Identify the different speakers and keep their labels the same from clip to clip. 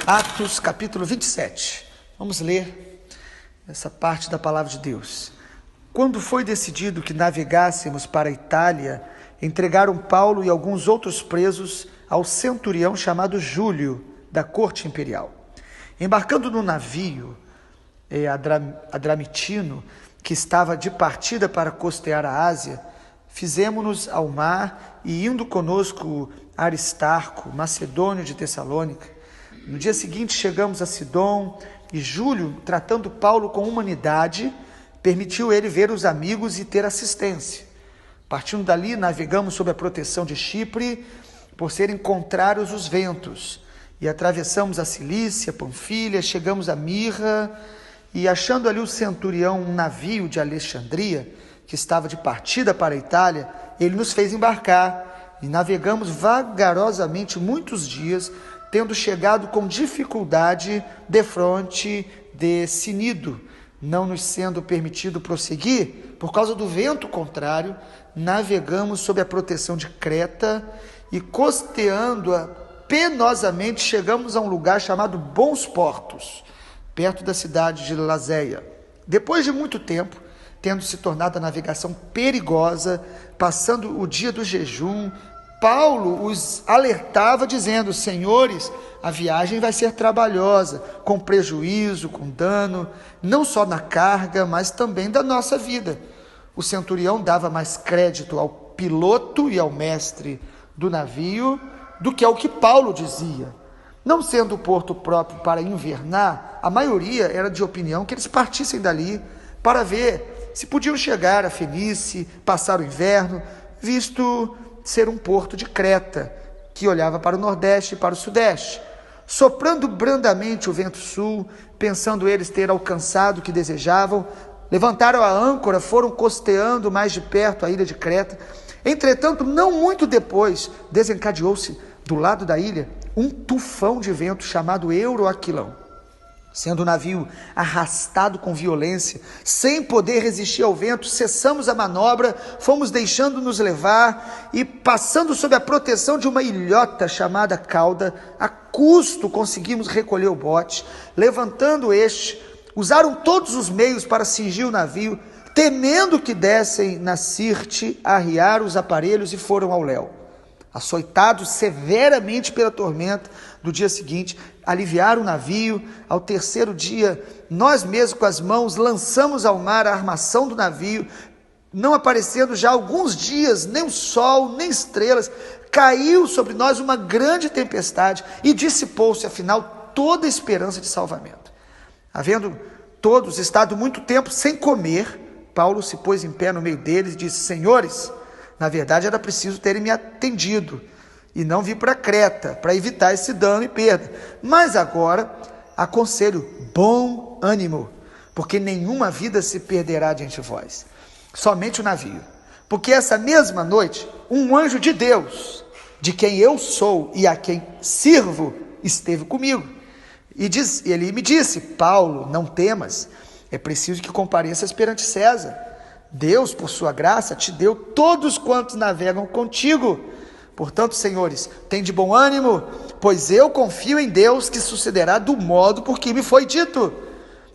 Speaker 1: Atos capítulo 27. Vamos ler essa parte da palavra de Deus. Quando foi decidido que navegássemos para a Itália, entregaram Paulo e alguns outros presos ao centurião chamado Júlio, da corte imperial. Embarcando no navio Adramitino, que estava de partida para costear a Ásia, fizemos-nos ao mar e indo conosco Aristarco, macedônio de Tessalônica. No dia seguinte chegamos a Sidom e Júlio, tratando Paulo com humanidade, permitiu ele ver os amigos e ter assistência. Partindo dali, navegamos sob a proteção de Chipre, por serem contrários os ventos, e atravessamos a Cilícia, Panfilha, chegamos a Mirra, e achando ali o centurião um navio de Alexandria, que estava de partida para a Itália, ele nos fez embarcar, e navegamos vagarosamente muitos dias, tendo chegado com dificuldade defronte de Cnido, não nos sendo permitido prosseguir, por causa do vento contrário, navegamos sob a proteção de Creta e costeando-a penosamente chegamos a um lugar chamado Bons Portos, perto da cidade de Lazéia. Depois de muito tempo, tendo se tornado a navegação perigosa, passando o dia do jejum, Paulo os alertava dizendo: senhores, a viagem vai ser trabalhosa, com prejuízo, com dano, não só na carga, mas também da nossa vida. O centurião dava mais crédito ao piloto e ao mestre do navio do que ao que Paulo dizia. Não sendo o porto próprio para invernar, a maioria era de opinião que eles partissem dali para ver se podiam chegar a Fenícia, passar o inverno, visto ser um porto de Creta, que olhava para o nordeste e para o sudeste. Soprando brandamente o vento sul, pensando eles ter alcançado o que desejavam, levantaram a âncora, foram costeando mais de perto a ilha de Creta. Entretanto, não muito depois, desencadeou-se do lado da ilha um tufão de vento chamado Euroaquilão. Sendo o navio arrastado com violência, sem poder resistir ao vento, cessamos a manobra, fomos deixando-nos levar e, passando sob a proteção de uma ilhota chamada Cauda, a custo conseguimos recolher o bote. Levantando este, usaram todos os meios para cingir o navio, temendo que dessem na Sirte, arriaram os aparelhos e foram ao léu. Açoitados severamente pela tormenta do dia seguinte, aliviaram o navio. Ao terceiro dia, nós mesmos com as mãos lançamos ao mar a armação do navio, não aparecendo já alguns dias nem o sol, nem estrelas. Caiu sobre nós uma grande tempestade e dissipou-se, afinal, toda a esperança de salvamento. Havendo todos estado muito tempo sem comer, Paulo se pôs em pé no meio deles e disse: senhores, na verdade era preciso terem me atendido e não vir para Creta, para evitar esse dano e perda. Mas agora aconselho bom ânimo, porque nenhuma vida se perderá diante de vós, somente o navio. Porque essa mesma noite, um anjo de Deus, de quem eu sou e a quem sirvo, esteve comigo. E ele me disse: Paulo, não temas, é preciso que compareças perante César. Deus, por sua graça, te deu todos quantos navegam contigo. Portanto, senhores, tem de bom ânimo, pois eu confio em Deus que sucederá do modo por que me foi dito.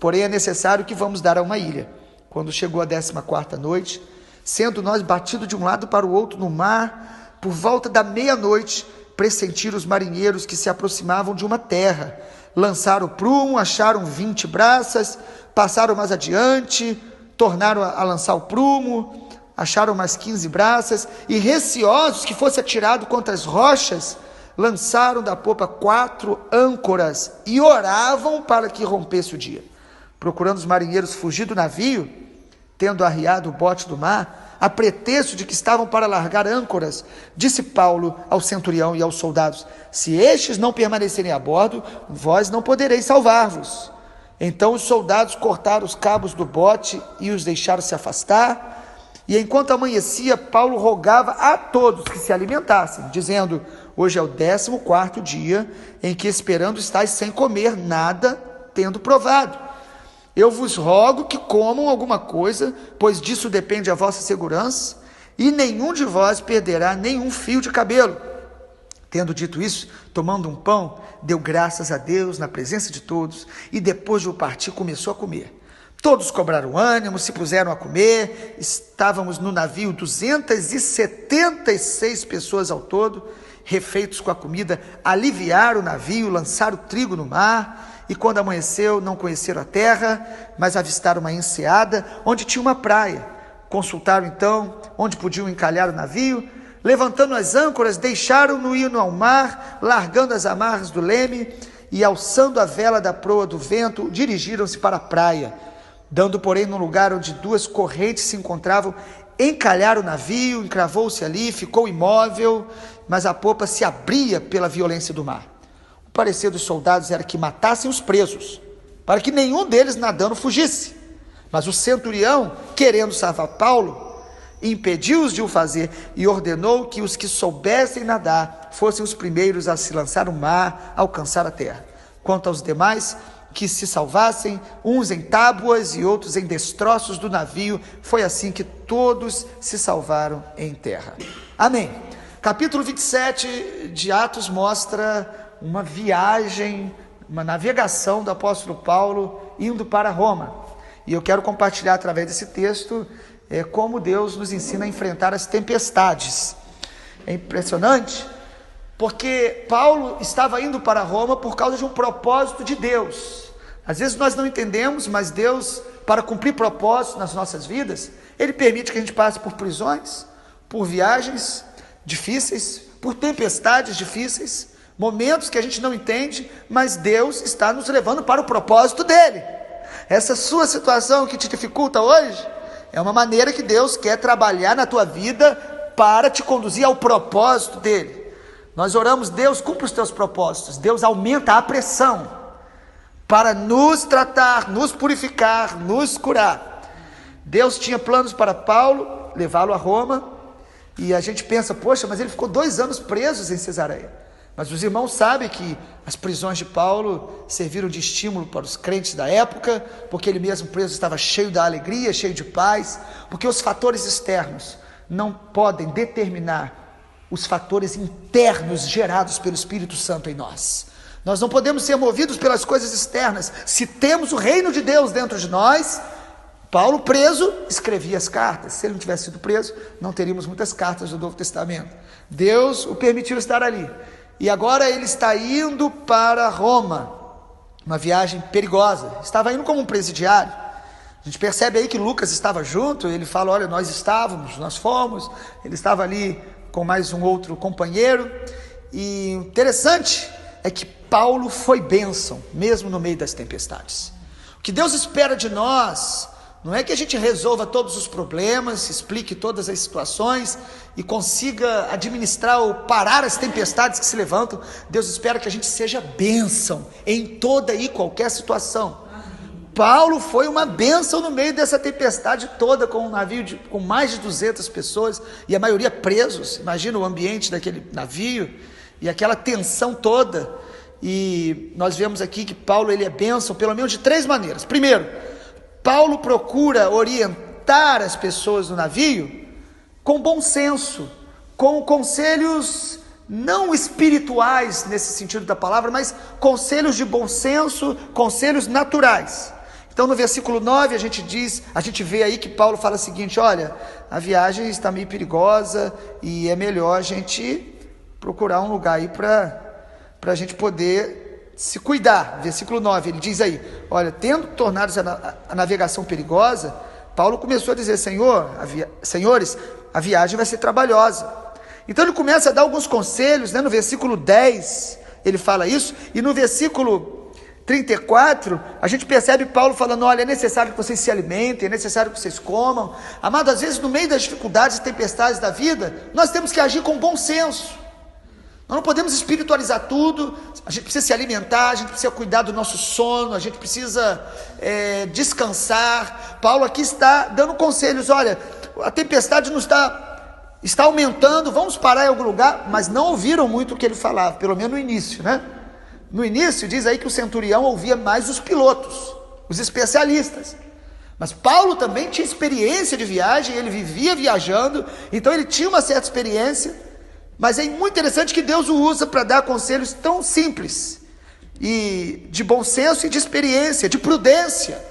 Speaker 1: Porém, é necessário que vamos dar a uma ilha. Quando chegou a 14ª noite, sendo nós batidos de um lado para o outro no mar, por volta da meia-noite, pressentiram os marinheiros que se aproximavam de uma terra. Lançaram o prumo, acharam 20 braças, passaram mais adiante, tornaram a lançar o prumo, acharam mais 15 braças, e receosos que fosse atirado contra as rochas, lançaram da popa 4 âncoras e oravam para que rompesse o dia. Procurando os marinheiros fugir do navio, tendo arriado o bote do mar, a pretexto de que estavam para largar âncoras, disse Paulo ao centurião e aos soldados: se estes não permanecerem a bordo, vós não podereis salvar-vos. Então os soldados cortaram os cabos do bote e os deixaram se afastar. E enquanto amanhecia, Paulo rogava a todos que se alimentassem, dizendo: hoje é o 14º dia em que esperando estáis sem comer nada, tendo provado. Eu vos rogo que comam alguma coisa, pois disso depende a vossa segurança, e nenhum de vós perderá nenhum fio de cabelo. Tendo dito isso, tomando um pão, deu graças a Deus na presença de todos, e depois de o partir, começou a comer. Todos cobraram ânimo, se puseram a comer. Estávamos no navio 276 pessoas ao todo, refeitos com a comida, aliviaram o navio, lançaram o trigo no mar, e quando amanheceu, não conheceram a terra, mas avistaram uma enseada, onde tinha uma praia. Consultaram então onde podiam encalhar o navio. Levantando as âncoras, deixaram-no ir ao mar, largando as amarras do leme e alçando a vela da proa do vento, dirigiram-se para a praia. Dando, porém, no lugar onde duas correntes se encontravam, encalharam o navio, encravou-se ali, ficou imóvel, mas a popa se abria pela violência do mar. O parecer dos soldados era que matassem os presos, para que nenhum deles nadando fugisse. Mas o centurião, querendo salvar Paulo, impediu-os de o fazer e ordenou que os que soubessem nadar fossem os primeiros a se lançar no mar, a alcançar a terra. Quanto aos demais, que se salvassem, uns em tábuas e outros em destroços do navio. Foi assim que todos se salvaram em terra. Amém. Capítulo 27 de Atos mostra uma viagem, uma navegação do apóstolo Paulo indo para Roma. E eu quero compartilhar através desse texto como Deus nos ensina a enfrentar as tempestades. É impressionante, porque Paulo estava indo para Roma por causa de um propósito de Deus. Às vezes nós não entendemos, mas Deus, para cumprir propósitos nas nossas vidas, Ele permite que a gente passe por prisões, por viagens difíceis, por tempestades difíceis, momentos que a gente não entende, mas Deus está nos levando para o propósito dEle. Essa sua situação que te dificulta hoje, é uma maneira que Deus quer trabalhar na tua vida para te conduzir ao propósito dEle. Nós oramos, Deus, cumpre os teus propósitos. Deus aumenta a pressão para nos tratar, nos purificar, nos curar. Deus tinha planos para Paulo, levá-lo a Roma, e a gente pensa, poxa, mas ele ficou 2 anos preso em Cesareia. Mas os irmãos sabem que as prisões de Paulo serviram de estímulo para os crentes da época, porque ele mesmo preso estava cheio da alegria, cheio de paz, porque os fatores externos não podem determinar os fatores internos gerados pelo Espírito Santo em nós. Nós não podemos ser movidos pelas coisas externas. Se temos o reino de Deus dentro de nós, Paulo preso escrevia as cartas. Se ele não tivesse sido preso, não teríamos muitas cartas do Novo Testamento. Deus o permitiu estar ali. E agora ele está indo para Roma, uma viagem perigosa. Estava indo como um presidiário. A gente percebe aí que Lucas estava junto. Ele fala, olha, nós fomos. Ele estava ali com mais um outro companheiro. E interessante é que Paulo foi bênção, mesmo no meio das tempestades. O que Deus espera de nós não é que a gente resolva todos os problemas, explique todas as situações e consiga administrar ou parar as tempestades que se levantam. Deus espera que a gente seja bênção em toda e qualquer situação. Paulo foi uma bênção no meio dessa tempestade toda, com um navio com mais de 200 pessoas e a maioria presos. Imagina o ambiente daquele navio e aquela tensão toda. E nós vemos aqui que Paulo ele é bênção pelo menos de 3 maneiras. Primeiro, Paulo procura orientar as pessoas no navio com bom senso, com conselhos não espirituais nesse sentido da palavra, mas conselhos de bom senso, conselhos naturais. Então no versículo 9 a gente vê aí que Paulo fala o seguinte, olha, a viagem está meio perigosa e é melhor a gente procurar um lugar aí para a gente poder se cuidar. Versículo 9, ele diz aí, olha, tendo tornado a navegação perigosa, Paulo começou a dizer, senhores, a viagem vai ser trabalhosa. Então ele começa a dar alguns conselhos, né? No versículo 10 ele fala isso, e no versículo 34, a gente percebe Paulo falando, olha, é necessário que vocês se alimentem, é necessário que vocês comam. Amado, às vezes no meio das dificuldades e tempestades da vida, nós temos que agir com bom senso. Nós não podemos espiritualizar tudo, a gente precisa se alimentar, a gente precisa cuidar do nosso sono, a gente precisa descansar. Paulo aqui está dando conselhos, olha, a tempestade não está aumentando, vamos parar em algum lugar, mas não ouviram muito o que ele falava, pelo menos no início, né? No início diz aí que o centurião ouvia mais os pilotos, os especialistas. Mas Paulo também tinha experiência de viagem, ele vivia viajando, então ele tinha uma certa experiência. Mas é muito interessante que Deus o usa para dar conselhos tão simples, e de bom senso e de experiência, de prudência.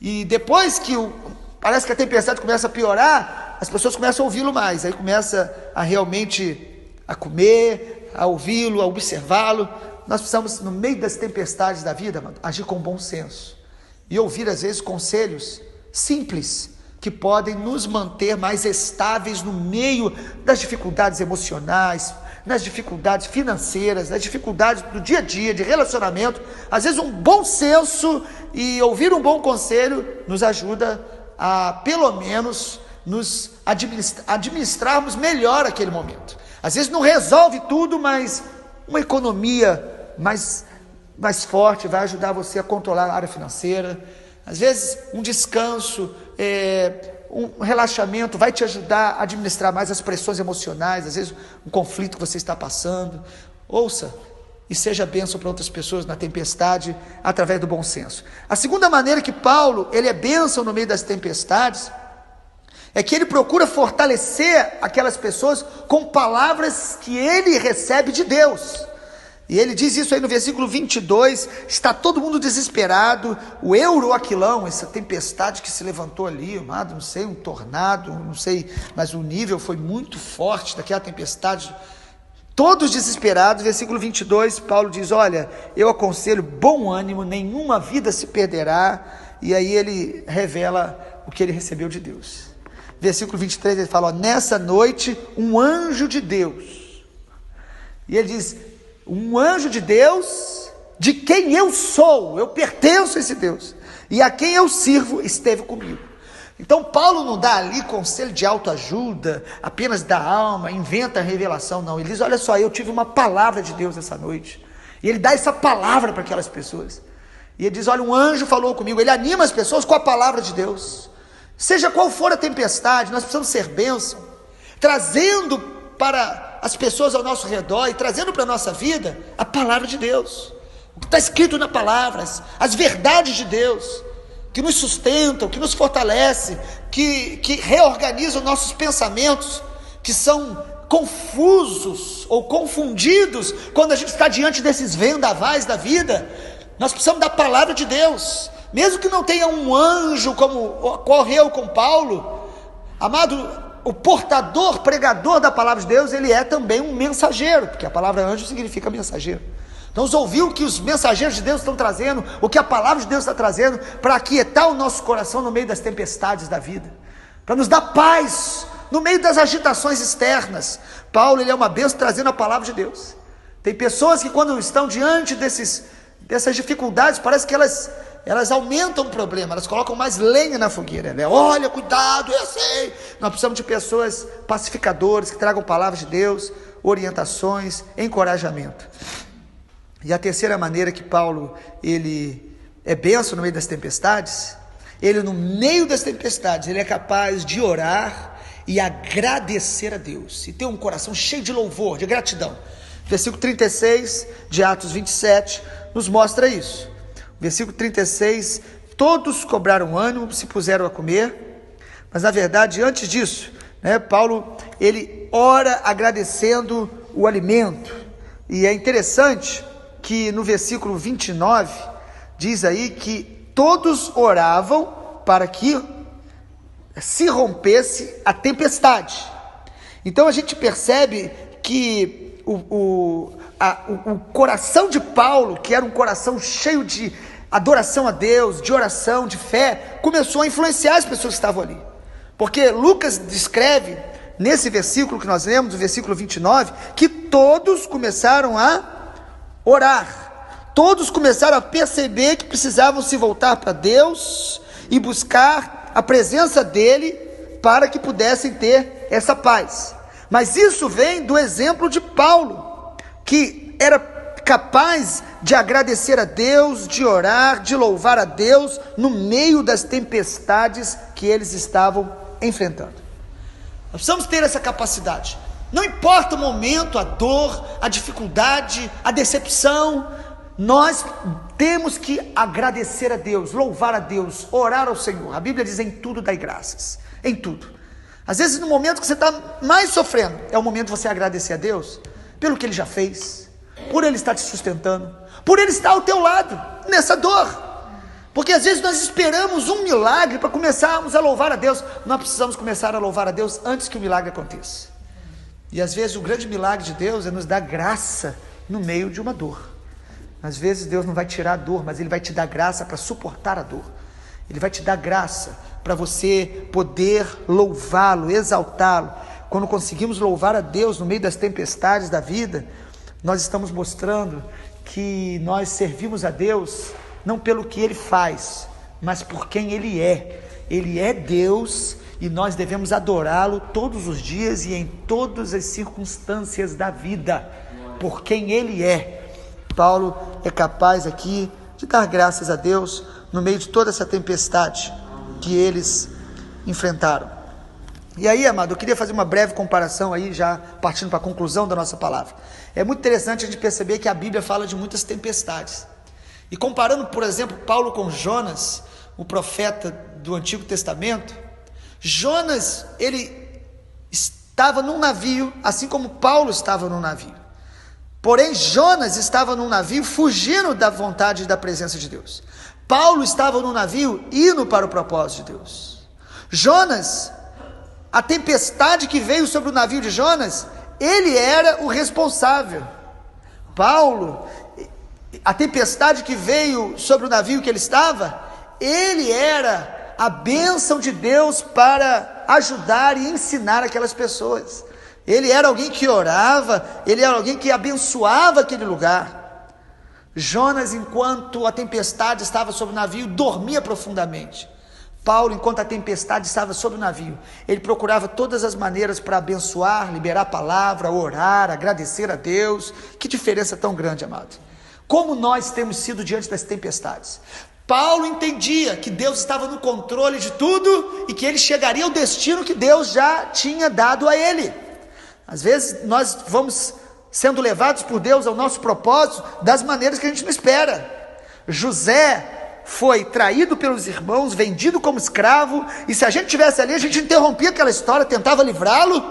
Speaker 1: E depois que parece que a tempestade começa a piorar, as pessoas começam a ouvi-lo mais, aí começa a realmente a comer, a ouvi-lo, a observá-lo. Nós precisamos, no meio das tempestades da vida, agir com bom senso e ouvir às vezes conselhos simples, que podem nos manter mais estáveis no meio das dificuldades emocionais, nas dificuldades financeiras, nas dificuldades do dia a dia, de relacionamento. Às vezes um bom senso e ouvir um bom conselho nos ajuda a, pelo menos, nos administrarmos melhor aquele momento. Às vezes não resolve tudo, mas uma economia mais forte vai ajudar você a controlar a área financeira. Às vezes um descanso, um relaxamento vai te ajudar a administrar mais as pressões emocionais, às vezes um conflito que você está passando. Ouça e seja bênção para outras pessoas na tempestade, através do bom senso. A segunda maneira que Paulo, ele é bênção no meio das tempestades, é que ele procura fortalecer aquelas pessoas com palavras que ele recebe de Deus. E ele diz isso aí no versículo 22, está todo mundo desesperado, o Euroaquilão, essa tempestade que se levantou ali, amado, não sei, um tornado, não sei, mas o nível foi muito forte daquela tempestade, todos desesperados. Versículo 22, Paulo diz, olha, eu aconselho bom ânimo, nenhuma vida se perderá. E aí ele revela o que ele recebeu de Deus. Versículo 23, ele fala, ó, nessa noite um anjo de Deus, e ele diz, um anjo de Deus, de quem eu sou, eu pertenço a esse Deus, e a quem eu sirvo, esteve comigo. Então Paulo não dá ali conselho de autoajuda, apenas da alma, inventa a revelação, não. Ele diz, olha só, eu tive uma palavra de Deus essa noite, e ele dá essa palavra para aquelas pessoas, e ele diz, olha, um anjo falou comigo. Ele anima as pessoas com a palavra de Deus, seja qual for a tempestade. Nós precisamos ser bênção, trazendo para as pessoas ao nosso redor e trazendo para a nossa vida a palavra de Deus, o que está escrito na palavra, as verdades de Deus, que nos sustentam, que nos fortalece, que reorganizam nossos pensamentos, que são confusos ou confundidos quando a gente está diante desses vendavais da vida. Nós precisamos da palavra de Deus, mesmo que não tenha um anjo, como ocorreu com Paulo, amado. O portador, pregador da palavra de Deus, ele é também um mensageiro, porque a palavra anjo significa mensageiro. Então, ouvir o que os mensageiros de Deus estão trazendo, o que a palavra de Deus está trazendo, para aquietar o nosso coração no meio das tempestades da vida, para nos dar paz no meio das agitações externas. Paulo, ele é uma bênção trazendo a palavra de Deus. Tem pessoas que quando estão diante dessas dificuldades, parece que elas aumentam o problema, elas colocam mais lenha na fogueira, né? Olha, cuidado, eu sei. Nós precisamos de pessoas pacificadoras, que tragam palavras de Deus, orientações, encorajamento. E a terceira maneira que Paulo, ele é bênção no meio das tempestades, ele no meio das tempestades, ele é capaz de orar e agradecer a Deus, e ter um coração cheio de louvor, de gratidão. Versículo 36 de Atos 27 nos mostra isso. Versículo 36, todos cobraram ânimo, se puseram a comer. Mas na verdade, antes disso, Paulo, ele ora agradecendo o alimento. E é interessante que no versículo 29, diz aí que todos oravam para que se rompesse a tempestade. Então a gente percebe que o coração de Paulo, que era um coração cheio de adoração a Deus, de oração, de fé, começou a influenciar as pessoas que estavam ali. Porque Lucas descreve, nesse versículo que nós lemos, o versículo 29, que todos começaram a orar. Todos começaram a perceber que precisavam se voltar para Deus e buscar a presença dele para que pudessem ter essa paz. Mas isso vem do exemplo de Paulo, que era capaz de agradecer a Deus, de orar, de louvar a Deus no meio das tempestades que eles estavam enfrentando. Nós precisamos ter essa capacidade. Não importa o momento, a dor, a dificuldade, a decepção, nós temos que agradecer a Deus, louvar a Deus, orar ao Senhor. A Bíblia diz: em tudo dai graças, em tudo. Às vezes no momento que você está mais sofrendo, é o momento de você agradecer a Deus pelo que Ele já fez, por Ele estar te sustentando, por Ele estar ao teu lado, nessa dor. Porque às vezes nós esperamos um milagre para começarmos a louvar a Deus. Nós precisamos começar a louvar a Deus antes que o milagre aconteça. E às vezes o grande milagre de Deus é nos dar graça no meio de uma dor. Às vezes Deus não vai tirar a dor, mas Ele vai te dar graça para suportar a dor. Ele vai te dar graça para você poder louvá-lo, exaltá-lo. Quando conseguimos louvar a Deus no meio das tempestades da vida, nós estamos mostrando que nós servimos a Deus não pelo que Ele faz, mas por quem Ele é. Ele é Deus e nós devemos adorá-lo todos os dias e em todas as circunstâncias da vida, por quem Ele é. Paulo é capaz aqui de dar graças a Deus no meio de toda essa tempestade que eles enfrentaram. E aí, amado, eu queria fazer uma breve comparação aí, já partindo para a conclusão da nossa palavra. É muito interessante a gente perceber que a Bíblia fala de muitas tempestades. E comparando, por exemplo, Paulo com Jonas, o profeta do Antigo Testamento, Jonas, ele estava num navio, assim como Paulo estava num navio. Porém, Jonas estava num navio fugindo da vontade e da presença de Deus. Paulo estava num navio indo para o propósito de Deus. Jonas, a tempestade que veio sobre o navio de Jonas, ele era o responsável. Paulo, a tempestade que veio sobre o navio que ele estava, ele era a bênção de Deus para ajudar e ensinar aquelas pessoas. Ele era alguém que orava, ele era alguém que abençoava aquele lugar. Jonas, enquanto a tempestade estava sobre o navio, dormia profundamente. Paulo, enquanto a tempestade estava sobre o navio, ele procurava todas as maneiras para abençoar, liberar a palavra, orar, agradecer a Deus. Que diferença tão grande, amado. Como nós temos sido diante das tempestades. Paulo entendia que Deus estava no controle de tudo e que ele chegaria ao destino que Deus já tinha dado a ele. Às vezes nós vamos sendo levados por Deus ao nosso propósito das maneiras que a gente não espera. José foi traído pelos irmãos, vendido como escravo, e se a gente estivesse ali, a gente interrompia aquela história, tentava livrá-lo,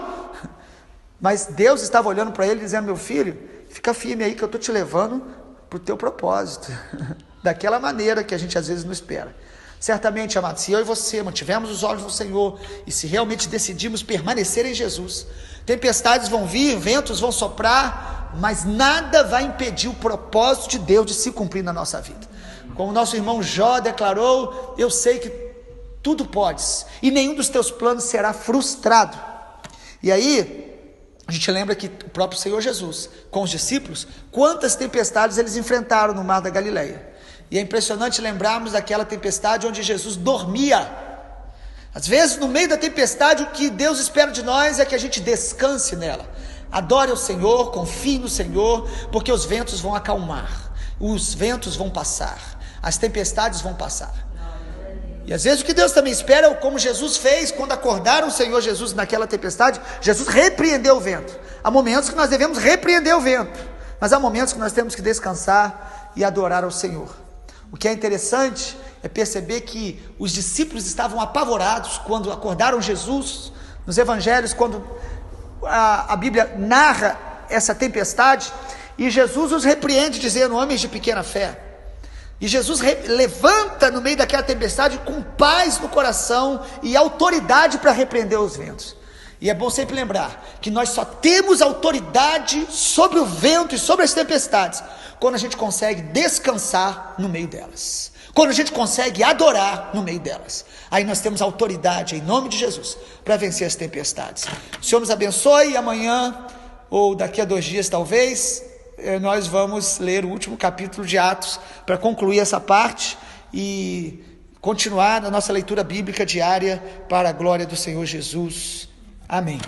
Speaker 1: mas Deus estava olhando para ele dizendo: meu filho, fica firme aí que eu estou te levando para o teu propósito, daquela maneira que a gente às vezes não espera. Certamente, amados, se eu e você mantivermos os olhos no Senhor, e se realmente decidimos permanecer em Jesus, tempestades vão vir, ventos vão soprar, mas nada vai impedir o propósito de Deus de se cumprir na nossa vida. Como o nosso irmão Jó declarou: eu sei que tudo podes, e nenhum dos teus planos será frustrado. E aí, a gente lembra que o próprio Senhor Jesus, com os discípulos, quantas tempestades eles enfrentaram no mar da Galileia. E é impressionante lembrarmos daquela tempestade onde Jesus dormia. Às vezes, no meio da tempestade, o que Deus espera de nós é que a gente descanse nela. Adore ao Senhor, confie no Senhor, porque os ventos vão acalmar, os ventos vão passar, as tempestades vão passar. E às vezes o que Deus também espera é como Jesus fez quando acordaram o Senhor Jesus naquela tempestade. Jesus repreendeu o vento. Há momentos que nós devemos repreender o vento, mas há momentos que nós temos que descansar e adorar ao Senhor. O que é interessante é perceber que os discípulos estavam apavorados quando acordaram Jesus. Nos evangelhos, quando a Bíblia narra essa tempestade, e Jesus os repreende dizendo: homens de pequena fé. E Jesus levanta no meio daquela tempestade com paz no coração e autoridade para repreender os ventos. E é bom sempre lembrar que nós só temos autoridade sobre o vento e sobre as tempestades quando a gente consegue descansar no meio delas, quando a gente consegue adorar no meio delas. Aí nós temos autoridade, em nome de Jesus, para vencer as tempestades. O Senhor nos abençoe. E amanhã, ou daqui a 2 dias talvez, nós vamos ler o último capítulo de Atos para concluir essa parte e continuar na nossa leitura bíblica diária para a glória do Senhor Jesus. Amém.